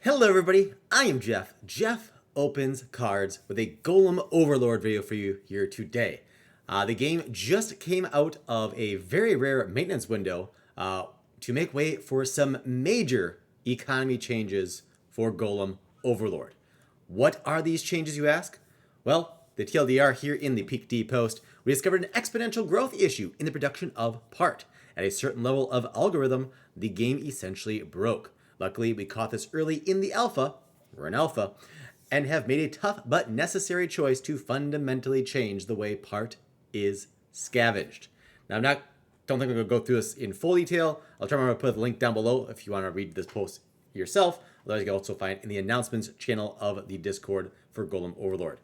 Hello everybody, I am Jeff. Jeff opens cards with a Golem Overlord video for you here today. The game just came out of a very rare maintenance window to make way for some major economy changes for Golem Overlord. What are these changes, you ask? Well, the TLDR here in the Peak D post, we discovered an exponential growth issue in the production of part. At a certain level of algorithm, the game essentially broke. Luckily, we caught this early in the alpha, we're in alpha, and have made a tough but necessary choice to fundamentally change the way part is scavenged. Now, don't think I'm going to go through this in full detail. I'll try to put the link down below if you want to read this post yourself. Otherwise, you can also find it in the announcements channel of the Discord for Golem Overlord.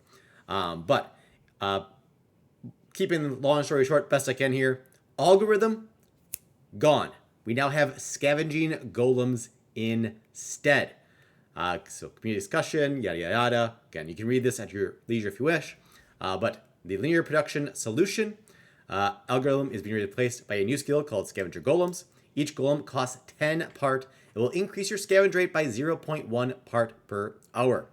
Keeping the long story short, best I can here, algorithm, gone. We now have scavenging golems instead. So community discussion, yada yada yada. Again, you can read this at your leisure if you wish. But the linear production solution algorithm is being replaced by a new skill called scavenger golems. Each golem costs 10 part. It will increase your scavenge rate by 0.1 part per hour.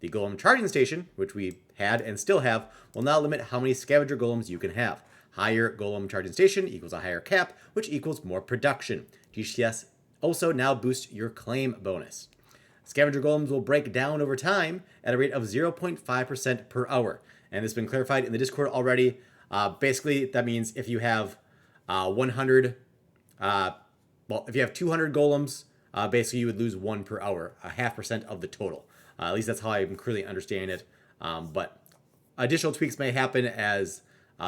The golem charging station, which we had and still have, will now limit how many scavenger golems you can have. Higher golem charging station equals a higher cap, which equals more production. GCS also now boosts your claim bonus. Scavenger golems will break down over time at a rate of 0.5% per hour. And this has been clarified in the Discord already. Basically, that means if you have 200 golems, basically you would lose 1 per hour, 0.5% of the total. At least that's how I'm currently understanding it. But additional tweaks may happen as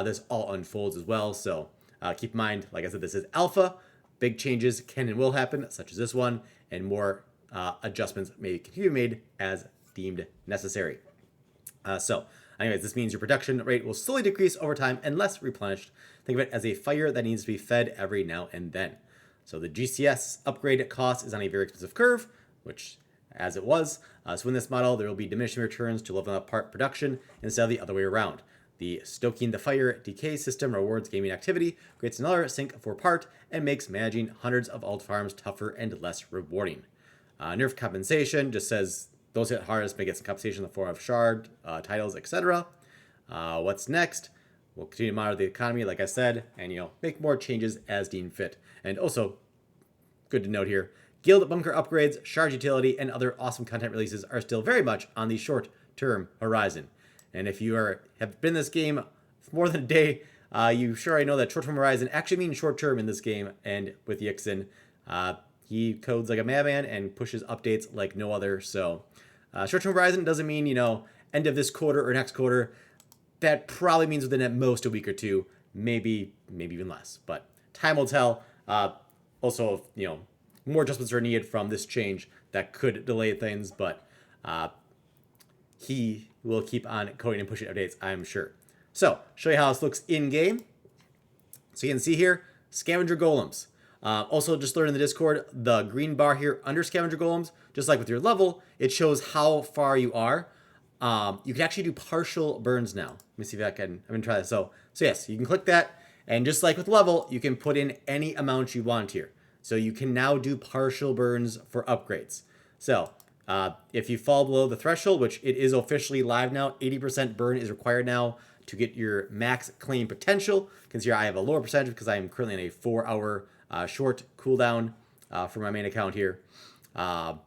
this all unfolds as well. So keep in mind, like I said, this is alpha. Big changes can and will happen, such as this one, and more adjustments may continue to be made as deemed necessary. Anyways, this means your production rate will slowly decrease over time unless replenished. Think of it as a fire that needs to be fed every now and then. So the GCS upgrade cost is on a very expensive curve, which as it was. So in this model, there will be diminishing returns to leveling up part production instead of the other way around. The stoking the fire decay system rewards gaming activity, creates another sink for part, and makes managing hundreds of alt farms tougher and less rewarding. Nerf compensation just says those hit hardest may get some compensation in the form of shard, titles, etc. What's next? We'll continue to monitor the economy, like I said, and make more changes as deemed fit. And also, good to note here, guild bunker upgrades, shard utility, and other awesome content releases are still very much on the short-term horizon. And if you have been in this game for more than a day, you sure already know that short-term horizon actually means short-term in this game. And with Yixin, he codes like a madman and pushes updates like no other. So short-term horizon doesn't mean, end of this quarter or next quarter. That probably means within at most a week or two, maybe even less. But time will tell. Also, more adjustments are needed from this change that could delay things, but he will keep on coding and pushing updates, I'm sure. So, show you how this looks in-game. So you can see here, scavenger golems. Also, just learn in the Discord, the green bar here under scavenger golems, just like with your level, it shows how far you are. You can actually do partial burns now. Let me see if I'm going to try this. So yes, you can click that, and just like with level, you can put in any amount you want here. So you can now do partial burns for upgrades. So if you fall below the threshold, which it is officially live now, 80% burn is required now to get your max claim potential. Consider I have a lower percentage because I am currently in a 4-hour short cooldown for my main account here. And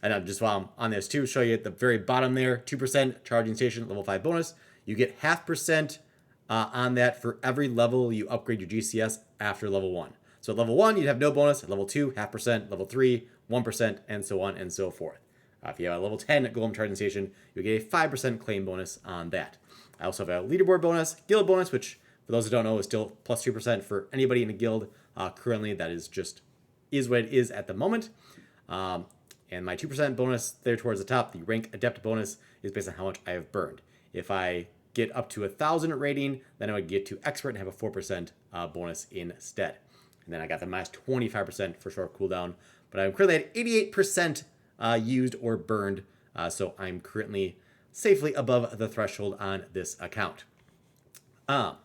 I'm just while I'm on this too, show you at the very bottom there, 2% charging station level 5 bonus. You get 0.5% on that for every level you upgrade your GCS after level 1. So at level 1, you'd have no bonus. At level 2, 0.5%. Level 3, 1%, and so on and so forth. If you have a level 10 golem charging station, you get a 5% claim bonus on that. I also have a leaderboard bonus, guild bonus, which for those who don't know is still plus 2% for anybody in a guild. Currently, that is what it is at the moment. And my 2% bonus there towards the top, the rank adept bonus, is based on how much I have burned. If I get up to 1,000 rating, then I would get to expert and have a 4% bonus instead. And then I got the minus 25% for short cooldown. But I'm currently at 88% used or burned. So I'm currently safely above the threshold on this account. Let's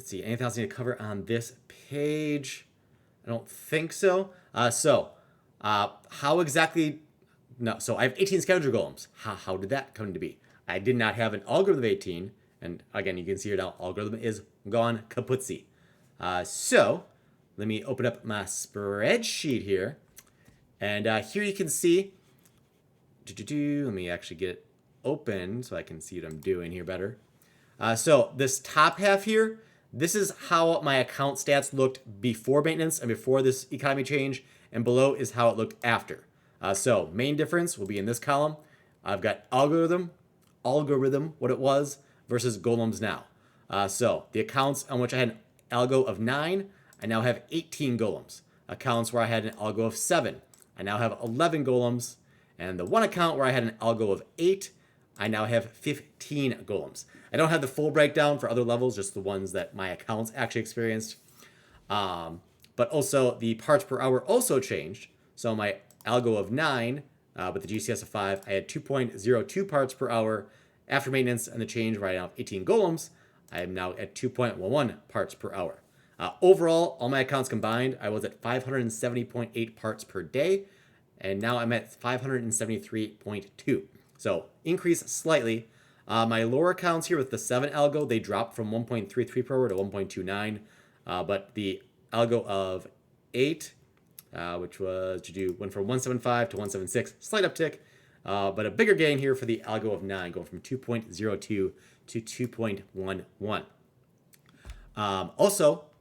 see, anything else I need to cover on this page? I don't think so. How exactly? No, so I have 18 scavenger golems. How did that come to be? I did not have an algorithm of 18, and again, you can see here now, algorithm is gone kaputzi. So let me open up my spreadsheet here, and here you can see. Let me actually get it open so I can see what I'm doing here better. So this top half here, this is how my account stats looked before maintenance and before this economy change, and below is how it looked after. So main difference will be in this column. I've got algorithm, what it was, versus golems now. So the accounts on which I had an algo of 9, I now have 18 golems. Accounts where I had an algo of 7, I now have 11 golems. And the one account where I had an algo of 8, I now have 15 golems. I don't have the full breakdown for other levels, just the ones that my accounts actually experienced. But also the parts per hour also changed. So my algo of 9, with the GCS of 5, I had 2.02 parts per hour. After maintenance and the change where I now have 18 golems, I am now at 2.11 parts per hour. Overall, all my accounts combined, I was at 570.8 parts per day, and now I'm at 573.2. So increase slightly. My lower accounts here with the 7 algo, they dropped from 1.33 per hour to 1.29. But the algo of 8, which was went from 175 to 176, slight uptick. But a bigger gain here for the algo of 9, going from 2.02 to 2.11.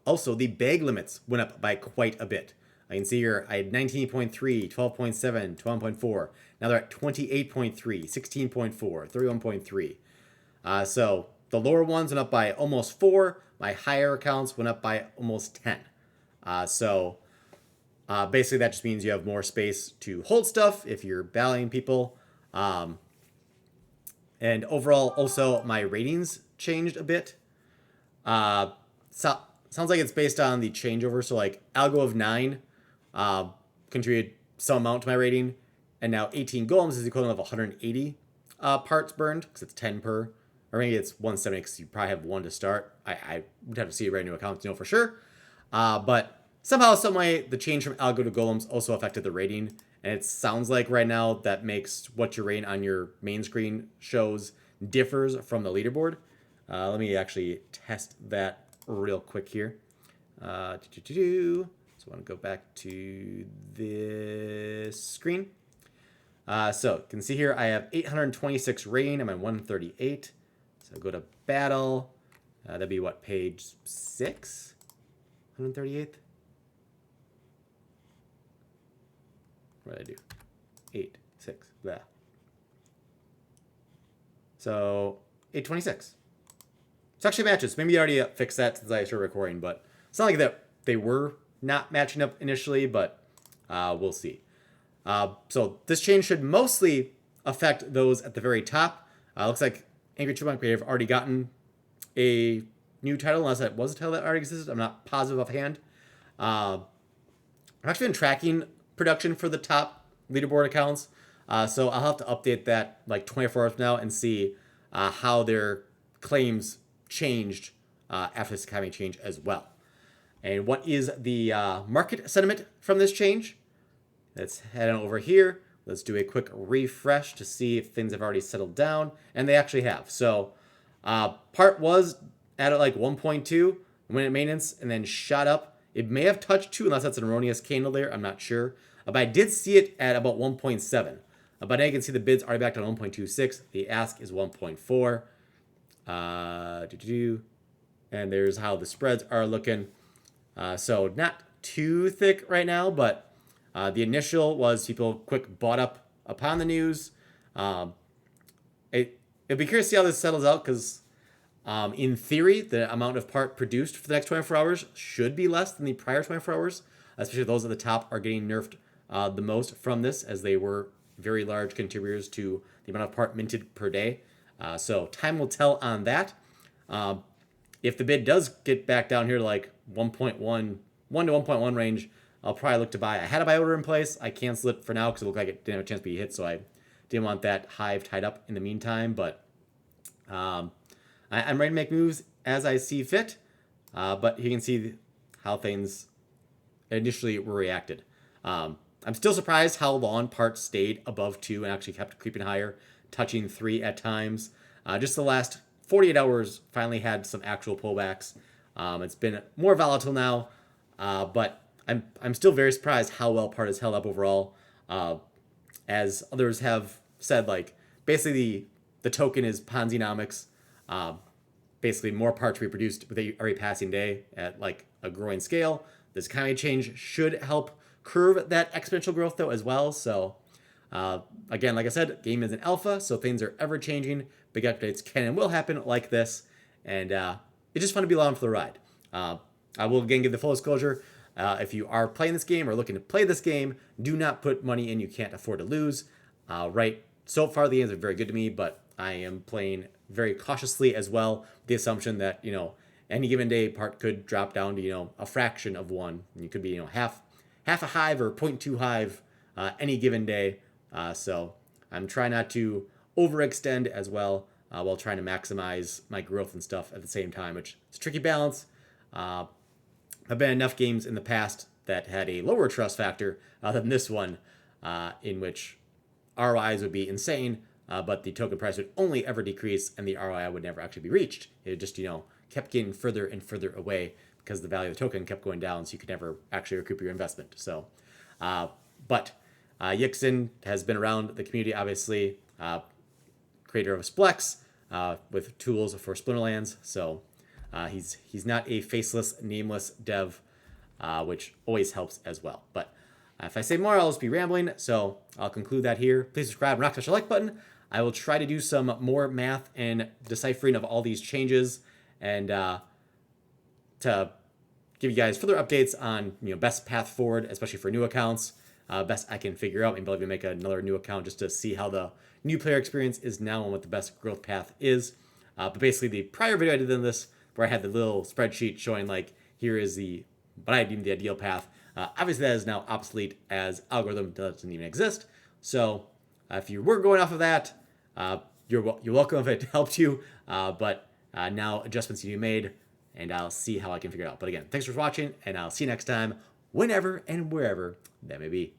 Also, the bag limits went up by quite a bit. I can see here I had 19.3, 12.7, 12.4. Now they're at 28.3, 16.4, 31.3. So the lower ones went up by almost 4. My higher accounts went up by almost 10. Basically that just means you have more space to hold stuff if you're battling people. And overall, also my ratings changed a bit. Sounds like it's based on the changeover. So like algo of 9 contributed some amount to my rating, and now 18 golems is the equivalent of 180 parts burned, because it's 10 per, or maybe it's 170 because you probably have 1 to start. I would have to see a brand new account to know for sure. But somehow, some way, the change from algo to golems also affected the rating, and it sounds like right now that makes what your rating on your main screen shows differs from the leaderboard. Let me actually test that real quick here. So I want to go back to this screen. So you can see here I have 826 rating. I'm at 138. So go to battle. That'd be what, page 6? 138th? What did I do? 8, 6, blah. So 826. It actually matches. Maybe you already fixed that since I started recording, but it's not like that they were not matching up initially, but we'll see. So this change should mostly affect those at the very top. Looks like Angry Chipmunk Creative already gotten a new title, unless that was a title that already existed. I'm not positive offhand. I've actually been tracking production for the top leaderboard accounts, so I'll have to update that like 24 hours from now and see how their claims changed after this economy change as well. And what is the market sentiment from this change? Let's head on over here. Let's do a quick refresh to see if things have already settled down. And they actually have. So part was at like 1.2, went at maintenance, and then shot up. It may have touched 2, unless that's an erroneous candle there. I'm not sure. But I did see it at about 1.7. But now you can see the bid's already back to 1.26. The ask is 1.4. And there's how the spreads are looking. So not too thick right now, but the initial was people quick bought up upon the news. It'd be curious to see how this settles out, because in theory, the amount of part produced for the next 24 hours should be less than the prior 24 hours, especially those at the top are getting nerfed the most from this, as they were very large contributors to the amount of part minted per day. So time will tell on that. If the bid does get back down here to like 1.1 to 1.1 range, I'll probably look to buy. I had a buy order in place. I canceled it for now because it looked like it didn't have a chance to be hit, so I didn't want that hive tied up in the meantime. But I'm ready to make moves as I see fit. But you can see how things initially were reacted. The I'm still surprised how long parts stayed above 2 and actually kept creeping higher, touching 3 at times. Just the last 48 hours finally had some actual pullbacks. It's been more volatile now, but I'm still very surprised how well part has held up overall. As others have said, like basically the token is Ponzi-nomics. Basically more parts reproduced with every passing day at like a growing scale. This kind of change should help curve that exponential growth though as well. So again, like I said, game is an alpha, so things are ever changing. Big updates can and will happen like this, and it's just fun to be along for the ride. I will again give the full disclosure. If you are playing this game or looking to play this game, do not put money in you can't afford to lose. Right, so far the games are very good to me, but I am playing very cautiously as well. The assumption that, you know, any given day part could drop down to, you know, a fraction of one. You could be, you know, half a hive or 0.2 hive any given day. So I'm trying not to overextend as well while trying to maximize my growth and stuff at the same time, which is a tricky balance. I've been in enough games in the past that had a lower trust factor than this one, in which ROIs would be insane, but the token price would only ever decrease and the ROI would never actually be reached. It just, you know, kept getting further and further away because the value of the token kept going down, so you could never actually recoup your investment. So, but Yixin has been around the community, obviously, creator of Splex with tools for Splinterlands. So he's not a faceless, nameless dev, which always helps as well. But if I say more, I'll just be rambling. So I'll conclude that here. Please subscribe and rock touch the like button. I will try to do some more math and deciphering of all these changes, and to give you guys further updates on, you know, best path forward, especially for new accounts. Best I can figure out. Maybe I'll even make another new account just to see how the new player experience is now and what the best growth path is. But basically, the prior video I did in this, where I had the little spreadsheet showing like here is the what I deemed the ideal path. Obviously, that is now obsolete as algorithm doesn't even exist. So if you were going off of that, you're welcome if it helped you. But now adjustments need to be made, and I'll see how I can figure it out. But again, thanks for watching, and I'll see you next time, whenever and wherever that may be.